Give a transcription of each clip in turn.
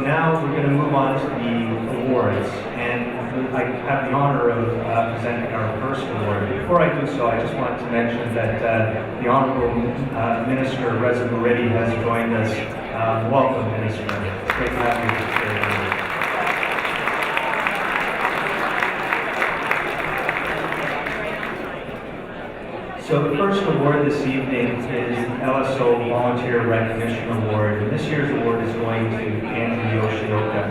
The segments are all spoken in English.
now we're going to move on to the awards, and I have the honor of presenting our first award. Before I do so, I just wanted to mention that the Honorable Minister Reza Mouridi has joined us. Welcome, Minister. It's great to have you here. So the first award this evening is the LSO Volunteer Recognition Award, and this year's award is going to Andrew Yoshioka.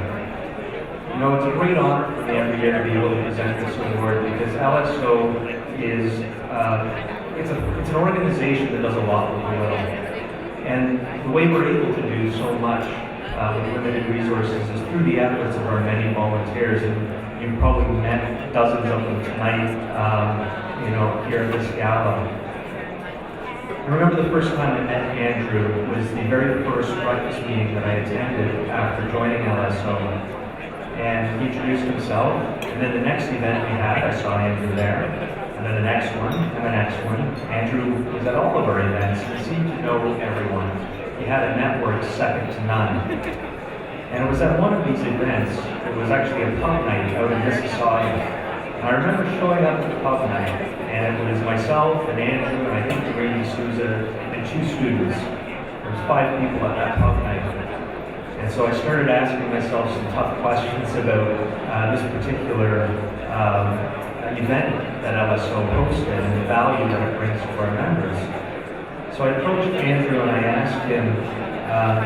You know, it's a great honor for me every year to be able to present this award because LSO is it's an organization that does a lot with little. And the way we're able to do so much with limited resources is through the efforts of our many volunteers, and you've probably met dozens of them tonight. Here at this gala. I remember the first time I met Andrew was the very first breakfast meeting that I attended after joining LSO. And he introduced himself, and then the next event we had, I saw Andrew there, and then the next one, and the next one. Andrew was at all of our events, and seemed to know everyone. He had a network second to none. And it was at one of these events, it was actually a pub night out in Mississauga. And I remember showing up at the pub night, and it was myself and Andrew, and I think Grady Souza, and 2 students. There was 5 people at that pub night. And so I started asking myself some tough questions about this particular event that LSO hosted and the value that it brings to our members. So I approached Andrew and I asked him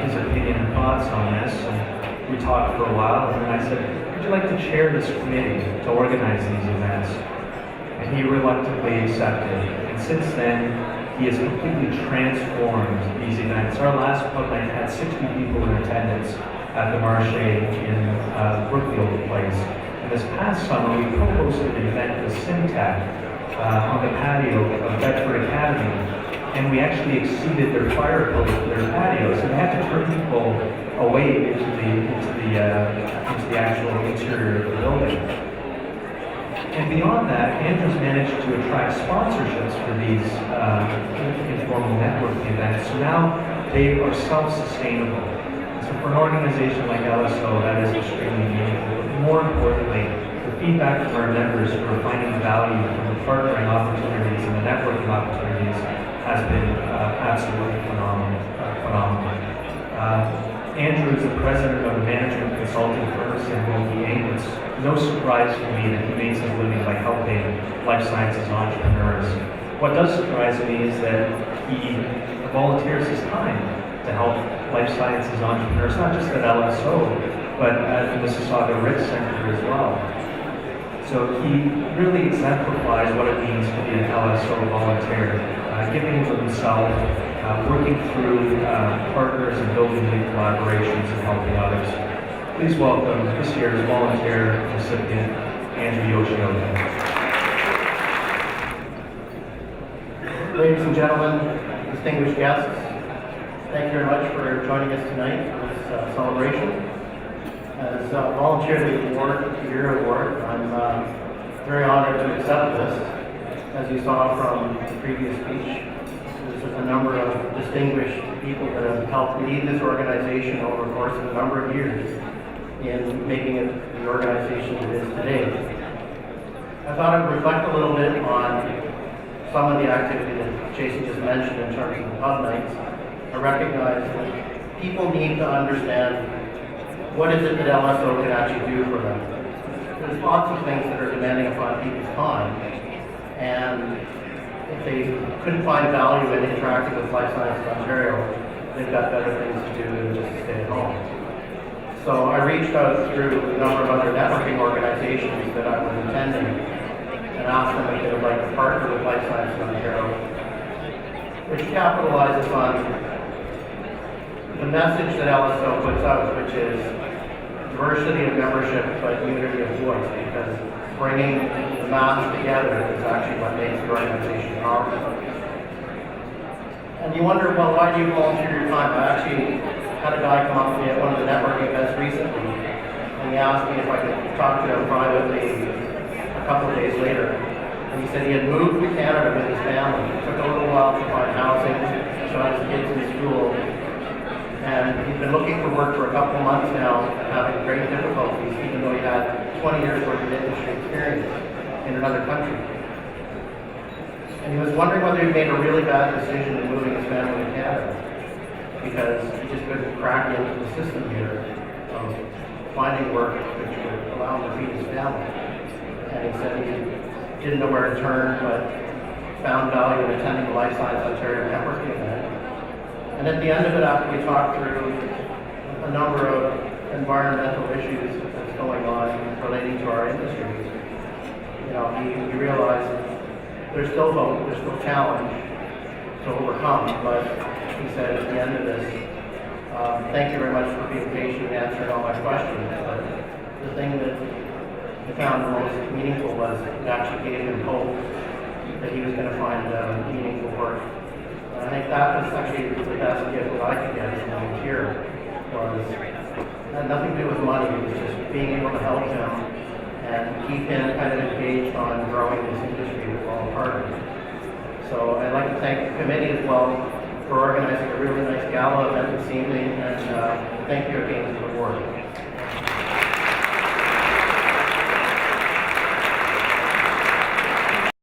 his opinion and thoughts on this. And we talked for a while, and then I said, would you like to chair this committee to organize these events? And he reluctantly accepted. And since then, he has completely transformed these events. Our last pub night had 60 people in attendance at the Marche in Brookfield Place. And this past summer, we co-hosted an event with Simtech on the patio of Bedford Academy. And we actually exceeded their fire code for their patios. So they had to turn people away into the actual interior of the building. And beyond that, Andrew's managed to attract sponsorships for these informal networking events. So now they are self-sustainable. So for an organization like LSO, that is extremely meaningful. But more importantly, the feedback from our members who are finding value from the partnering opportunities and the networking opportunities has been absolutely phenomenal. Andrew is the president of a management consulting firm in Milwaukee. It's no surprise to me that he makes his living by helping life sciences entrepreneurs. What does surprise me is that he volunteers his time to help life sciences entrepreneurs, not just at LSO, but at the Mississauga Rich Center as well. So he really exemplifies what it means to be an LSO volunteer, giving of himself, working through partners and building new collaborations and helping others. Please welcome this year's volunteer recipient, Andrew Yoshioka. Ladies and gentlemen, distinguished guests, thank you very much for joining us tonight for this celebration. As volunteer to the year award, I'm very honored to accept this. As you saw from the previous speech, there's a number of distinguished people that have helped lead this organization over the course of a number of years in making it the organization it is today. I thought I'd reflect a little bit on some of the activity that Jason just mentioned in terms of the pub nights. I recognize that people need to understand what is it that LSO can actually do for them. There's lots of things that are demanding upon people's time, and if they couldn't find value in interacting with Life Sciences Ontario, they've got better things to do than just stay at home. So I reached out through a number of other networking organizations that I was attending and asked them if they would like to partner with Life Sciences Ontario, which capitalizes on the message that LSO puts out, which is diversity of membership but unity of voice, because bringing the mass together is actually what makes the organization powerful. And you wonder, well, why do you volunteer your time? I actually had a guy come up to me at one of the networking events recently, and he asked me if I could talk to him privately a couple of days later. And he said he had moved to Canada with his family. It took a little while to find housing, to have his kids in school. And he's been looking for work for a couple of months now, and having great difficulties, even though he had 20 years worth of industry experience in another country. And he was wondering whether he made a really bad decision in moving his family to Canada, because he just couldn't crack into the system here of finding work which would allow him to feed his family. And he said he didn't know where to turn, but found value in attending the Life Science Ontario networking event. And at the end of it, after we talked through a number of environmental issues that's going on relating to our industry, he realized there's still hope, there's still challenge to overcome, but he said at the end of this, thank you very much for being patient and answering all my questions. But the thing that I found the most meaningful was it actually gave him hope that he was going to find meaningful work. And I think that was actually the best gift that I could get as a volunteer. It had nothing to do with money, it was just being able to help him and keep him kind of engaged on growing this industry that we're all part of. So I'd like to thank the committee as well for organizing a really nice gala event this evening, and thank you again for the award.